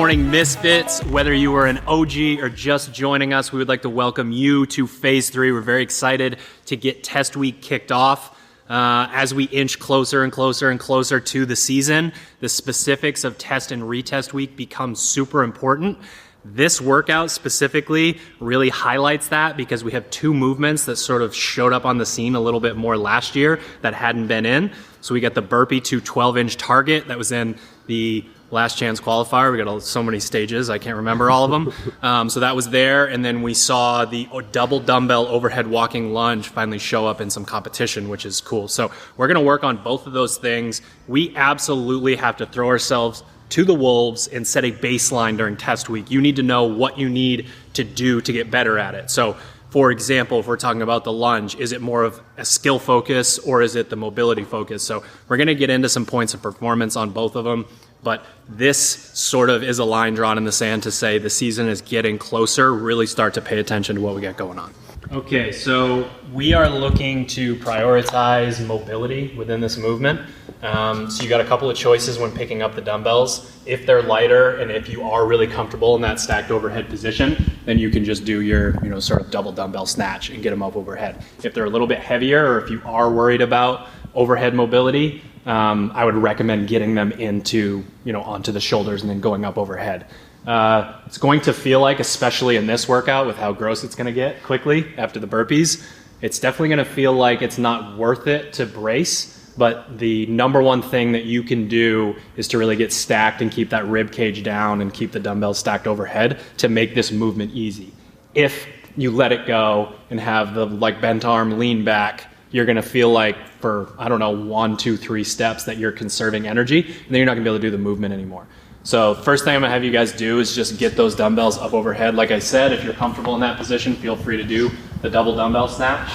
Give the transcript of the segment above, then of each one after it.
morning, Misfits. Whether you are an OG or just joining us, we would like to welcome you to Phase 3. We're very excited to get test week kicked off. As we inch closer and closer and closer to the season, the specifics of test and retest week become super important. This workout specifically really highlights that because we have two movements that sort of showed up on the scene a little bit more last year that hadn't been in. So we got the burpee to 12-inch target that was in the last chance qualifier. We got so many stages, I can't remember all of them. So that was there. And then we saw the double dumbbell overhead walking lunge finally show up in some competition, which is cool. So we're going to work on both of those things. We absolutely have to throw ourselves to the wolves and set a baseline during test week. You need to know what you need to do to get better at it. So for example, if we're talking about the lunge, is it more of a skill focus or is it the mobility focus? So we're going to get into some points of performance on both of them. But this sort of is a line drawn in the sand to say the season is getting closer. Really start to pay attention to what we got going on. Okay, so we are looking to prioritize mobility within this movement. So you got a couple of choices when picking up the dumbbells. If they're lighter and if you are really comfortable in that stacked overhead position, then you can just do your sort of double dumbbell snatch and get them up overhead. If they're a little bit heavier or if you are worried about overhead mobility, I would recommend getting them into, onto the shoulders and then going up overhead. It's going to feel like, especially in this workout with how gross it's going to get quickly after the burpees, it's definitely going to feel like it's not worth it to brace. But the number one thing that you can do is to really get stacked and keep that rib cage down and keep the dumbbells stacked overhead to make this movement easy. If you let it go and have the bent arm lean back, you're going to feel like for, 1, 2, 3 steps that you're conserving energy, and then you're not going to be able to do the movement anymore. So first thing I'm going to have you guys do is just get those dumbbells up overhead. Like I said, if you're comfortable in that position, feel free to do the double dumbbell snatch.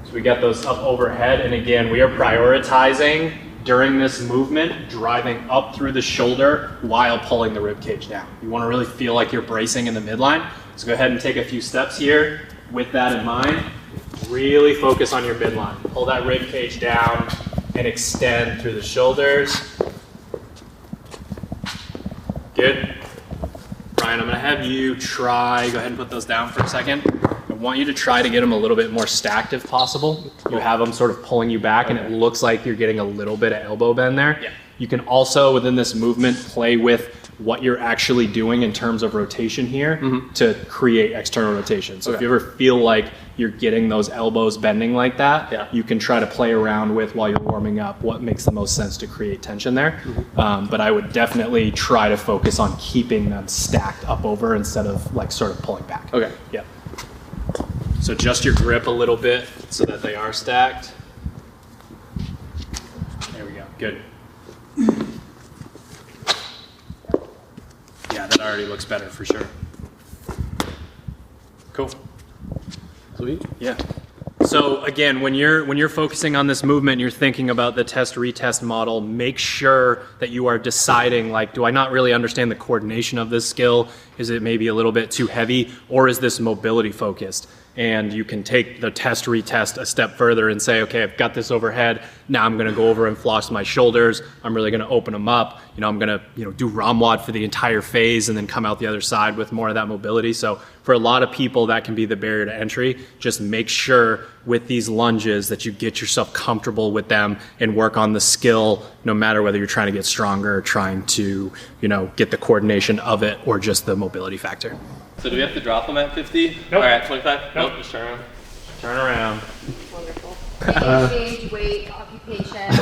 So we got those up overhead, and again, we are prioritizing during this movement, driving up through the shoulder while pulling the rib cage down. You want to really feel like you're bracing in the midline. So go ahead and take a few steps here with that in mind. Really focus on your midline. Pull that rib cage down and extend through the shoulders. Good. Ryan, I'm going to have you go ahead and put those down for a second. I want you to try to get them a little bit more stacked if possible. You have them sort of pulling you back, and it looks like you're getting a little bit of elbow bend there. Yeah. You can also, within this movement, play with what you're actually doing in terms of rotation here to create external rotation. So if you ever feel like you're getting those elbows bending like that, you can try to play around with while you're warming up what makes the most sense to create tension there. But I would definitely try to focus on keeping them stacked up over instead of sort of pulling back. Okay. Yeah. So adjust your grip a little bit so that they are stacked. There we go. Good. Yeah, that already looks better for sure. Cool. Sweet. Yeah. So again, when you're focusing on this movement, you're thinking about the test-retest model, make sure that you are deciding, do I not really understand the coordination of this skill? Is it maybe a little bit too heavy? Or is this mobility focused? And you can take the test-retest a step further and say, okay, I've got this overhead. Now I'm going to go over and floss my shoulders. I'm really going to open them up. I'm going to do WOD for the entire phase and then come out the other side with more of that mobility. So for a lot of people, that can be the barrier to entry. Just make sure with these lunges that you get yourself comfortable with them and work on the skill, no matter whether you're trying to get stronger or trying to, get the coordination of it or just the mobility factor. So do we have to drop them at 50? Nope. Or at 25? Nope. Just turn around. Turn around. Wonderful. Age, weight, occupation,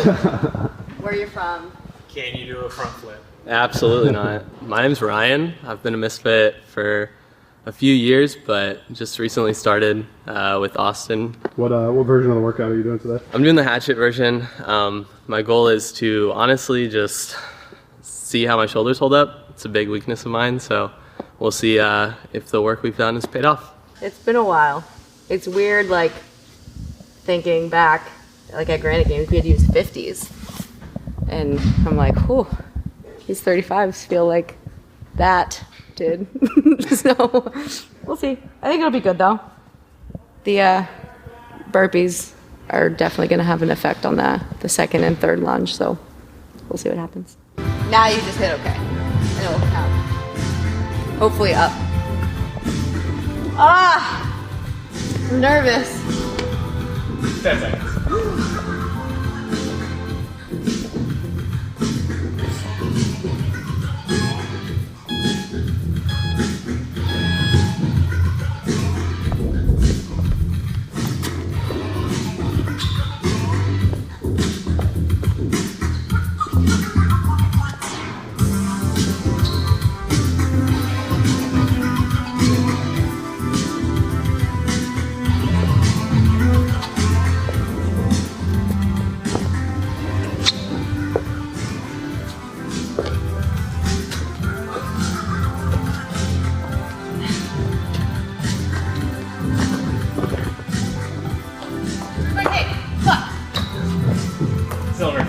where you're from. Can you do a front flip? Absolutely not. My name's Ryan. I've been a Misfit for a few years, but just recently started with Austin. What version of the workout are you doing today? I'm doing the hatchet version. My goal is to honestly just see how my shoulders hold up. It's a big weakness of mine, so we'll see if the work we've done has paid off. It's been a while. It's weird, thinking back, at Granite Games, we had to use 50s. And I'm like, whew, these 35s feel like that did. So we'll see. I think it'll be good, though. The burpees are definitely going to have an effect on the second and third lunge, so we'll see what happens. Now you just hit okay. And it will count. Hopefully up. Ah! I'm nervous. 10 seconds. Silver.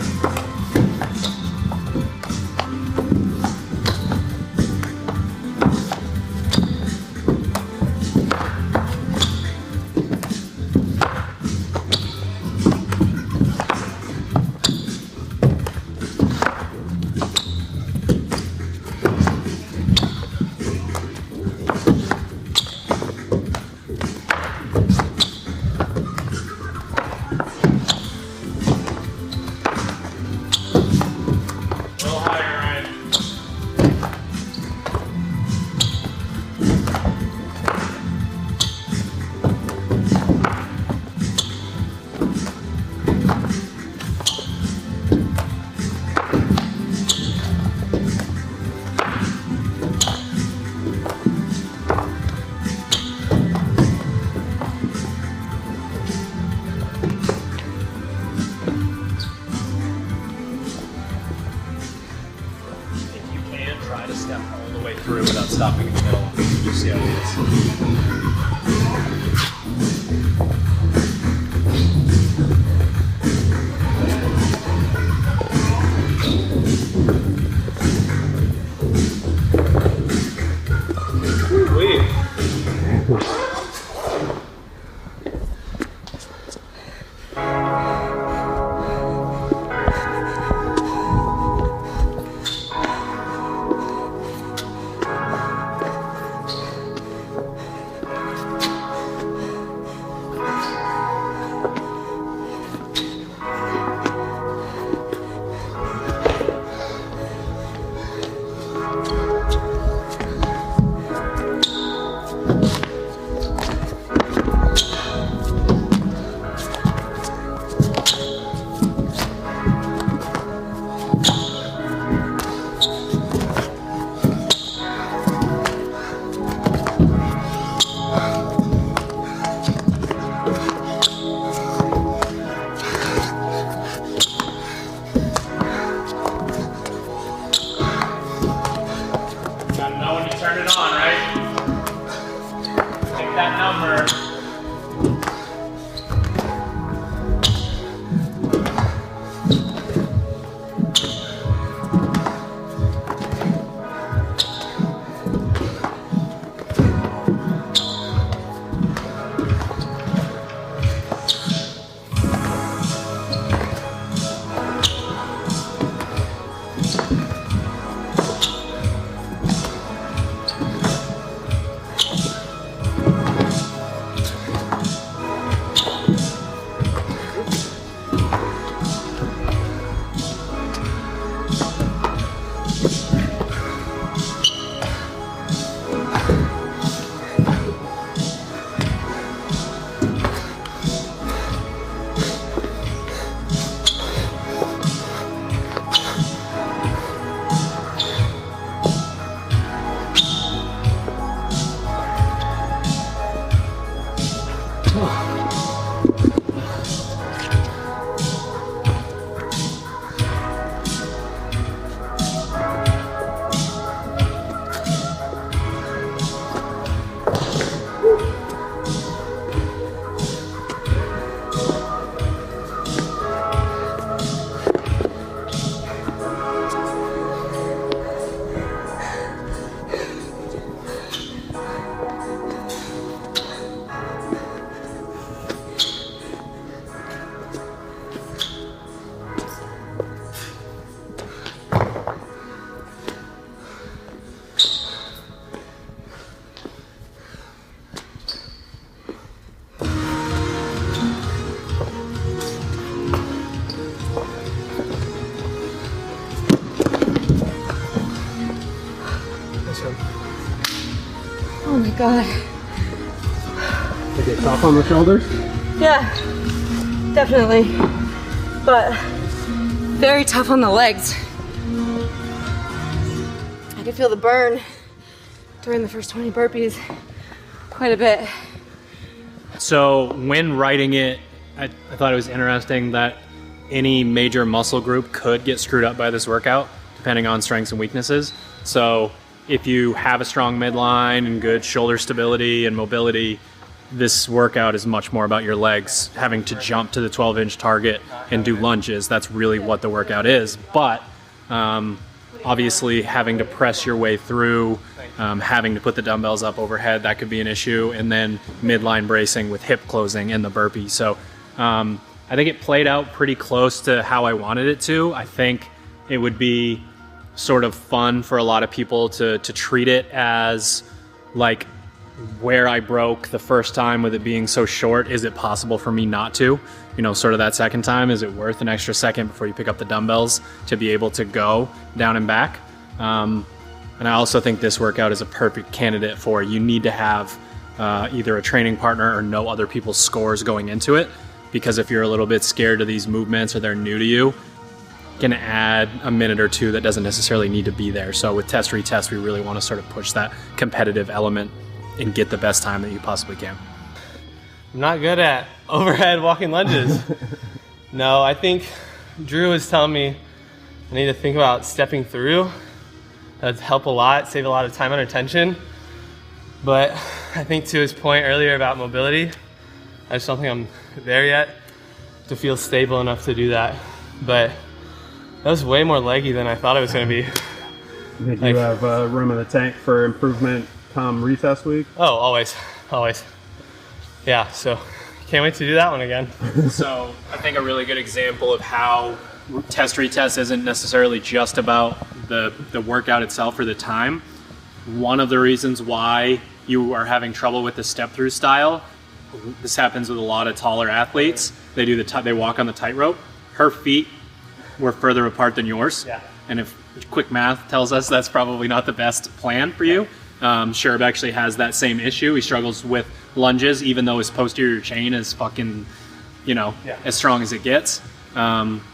Through without stopping in the middle. Just see how God. They get tough on the shoulders? Yeah, definitely. But very tough on the legs. I can feel the burn during the first 20 burpees quite a bit. So when writing it, I thought it was interesting that any major muscle group could get screwed up by this workout, depending on strengths and weaknesses. So if you have a strong midline and good shoulder stability and mobility, this workout is much more about your legs having to jump to the 12-inch target and do lunges. That's really what the workout is. But obviously having to press your way through, having to put the dumbbells up overhead, that could be an issue. And then midline bracing with hip closing in the burpee. So I think it played out pretty close to how I wanted it to. I think it would be sort of fun for a lot of people to treat it as like where I broke the first time with it being so short. Is it possible for me not to? You know, sort of that second time, is it worth an extra second before you pick up the dumbbells to be able to go down and back? And I also think this workout is a perfect candidate for, you need to have either a training partner or know other people's scores going into it, because if you're a little bit scared of these movements or they're new to you, can add a minute or two that doesn't necessarily need to be there. So with test retest, we really want to sort of push that competitive element and get the best time that you possibly can. I'm not good at overhead walking lunges. No, I think Drew was telling me I need to think about stepping through. That'd help a lot, save a lot of time under tension. But I think to his point earlier about mobility, I just don't think I'm there yet to feel stable enough to do that. But that was way more leggy than I thought it was going to be. You think you have room in the tank for improvement come retest week? Oh, always. Yeah, so can't wait to do that one again. So I think a really good example of how test retest isn't necessarily just about the workout itself or the time. One of the reasons why you are having trouble with the step through style, this happens with a lot of taller athletes. They do they walk on the tightrope. Her feet were further apart than yours. Yeah. And if quick math tells us that's probably not the best plan for you. Sherb actually has that same issue. He struggles with lunges, even though his posterior chain is fucking, as strong as it gets.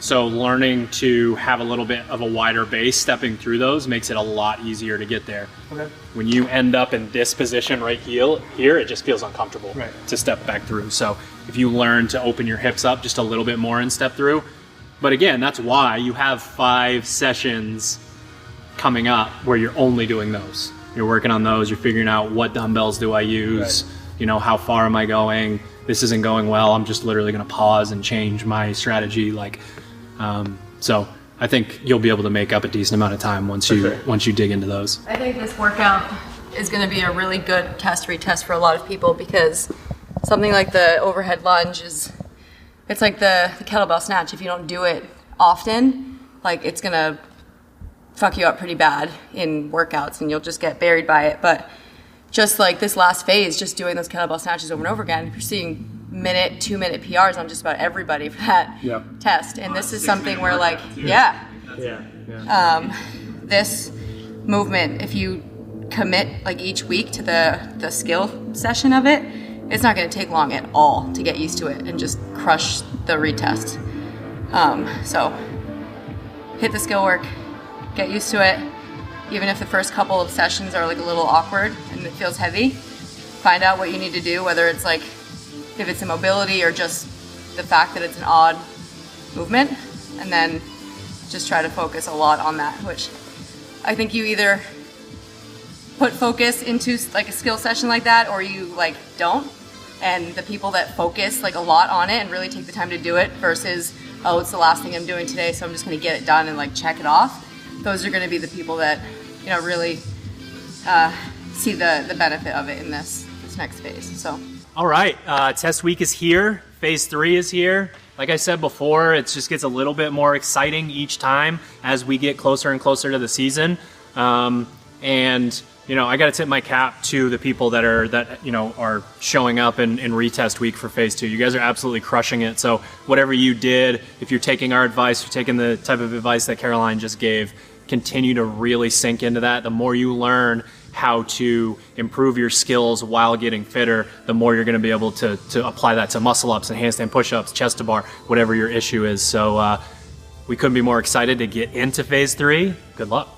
So learning to have a little bit of a wider base stepping through those makes it a lot easier to get there. Okay. When you end up in this position right here, it just feels uncomfortable to step back through. So if you learn to open your hips up just a little bit more and step through, but again, that's why you have 5 sessions coming up where you're only doing those. You're working on those, you're figuring out what dumbbells do I use, how far am I going? This isn't going well, I'm just literally gonna pause and change my strategy. So I think you'll be able to make up a decent amount of time once you dig into those. I think this workout is going to be a really good test retest for a lot of people, because something like the overhead lunge it's like the kettlebell snatch. If you don't do it often, it's going to fuck you up pretty bad in workouts and you'll just get buried by it. But just like this last phase, just doing those kettlebell snatches over and over again, you're seeing 2-minute PRs on just about everybody for that test. And this is something where this movement, if you commit each week to the skill session of it, it's not going to take long at all to get used to it and just crush the retest. So hit the skill work, get used to it. Even if the first couple of sessions are a little awkward and it feels heavy, find out what you need to do, whether it's if it's a mobility or just the fact that it's an odd movement, and then just try to focus a lot on that, which I think you either put focus into a skill session like that, or you don't. And the people that focus a lot on it and really take the time to do it versus, oh, it's the last thing I'm doing today, so I'm just going to get it done and check it off. Those are going to be the people that really see the benefit of it in this next phase. So. All right, test week is here. Phase 3 is here. Like I said before, it just gets a little bit more exciting each time as we get closer and closer to the season. I got to tip my cap to the people that are showing up in retest week for phase 2. You guys are absolutely crushing it. So whatever you did, if you're taking our advice, you're taking the type of advice that Caroline just gave, continue to really sink into that. The more you learn how to improve your skills while getting fitter, the more you're going to be able to apply that to muscle ups and handstand push-ups, chest to bar, whatever your issue is. So we couldn't be more excited to get into phase 3. Good luck.